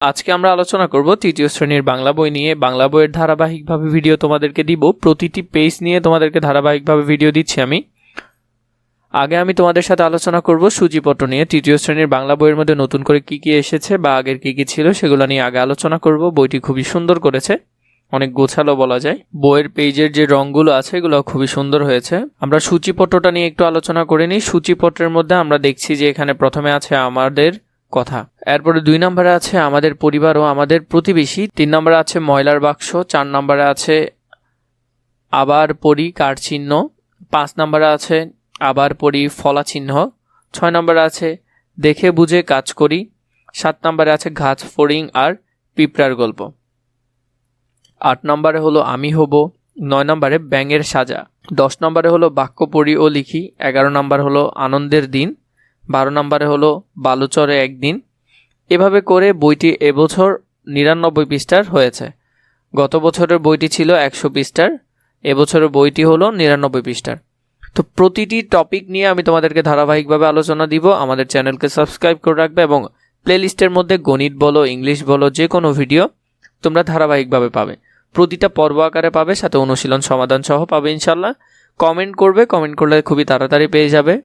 আজকে আমরা আলোচনা করব তৃতীয় শ্রেণীর বাংলা বই নিয়ে। বাংলা বইয়ের ধারাবাহিকভাবে ভিডিও তোমাদেরকে দিব, প্রতিটি পেজ নিয়ে তোমাদেরকে ধারাবাহিকভাবে ভিডিও দিচ্ছি আমি। আগে আমি তোমাদের সাথে আলোচনা করব সূচিপত্র নিয়ে। তৃতীয় শ্রেণীর বাংলা বইয়ের মধ্যে নতুন করে কি কি এসেছে বা আগের কি কি ছিল সেগুলো নিয়ে আগে আলোচনা করব। বইটি খুবই সুন্দর করেছে, অনেক গোছালো বলা যায়। বইয়ের পেজের যে রঙগুলো আছে এগুলো খুবই সুন্দর হয়েছে। আমরা সূচিপত্রটা নিয়ে একটু আলোচনা করে নিই। সূচিপত্রের মধ্যে আমরা দেখছি যে এখানে প্রথমে আছে আমাদের কথা, এরপরে 2 নম্বরে আছে আমাদের পরিবার ও আমাদের প্রতিবেশী, 3 নম্বরে আছে ময়লার বাক্স, 4 নম্বরে আছে আবার পড়ি কার চিহ্ন, 5 নম্বরে আছে আবার পড়ি ফলা চিহ্ন, 6 নম্বরে আছে দেখে বুঝে কাজ করি, 7 নম্বরে আছে ঘাস ফড়িং আর পিঁপড়ার গল্প, 8 নম্বরে হলো আমি হব, 9 নম্বরে ব্যাঙের সাজা, 10 নম্বরে হলো বাক্য পড়ি ও লিখি, 11 নম্বর হলো আনন্দের দিন, 12 নম্বরে হলো বালুচরে একদিন। এভাবে করে বইটি এবছর 99 পৃষ্ঠার হয়েছে। গত বছরের বইটি ছিল 100 পৃষ্ঠার, এবছরের বইটি হলো 99 পৃষ্ঠার। তো প্রতিটি টপিক নিয়ে আমি তোমাদেরকে ধারাবাহিকভাবে আলোচনা দিব। আমাদের চ্যানেলকে সাবস্ক্রাইব করে রাখবে এবং প্লেলিস্টের মধ্যে গণিত বলো, ইংলিশ বলো, যে কোনো ভিডিও তোমরা ধারাবাহিকভাবে পাবে। প্রতিটা পর্ব আকারে পাবে, সাথে অনুশীলন সমাধান সহ পাবে ইনশাল্লাহ। কমেন্ট করবে, কমেন্ট করলে খুবই তাড়াতাড়ি পেয়ে যাবে।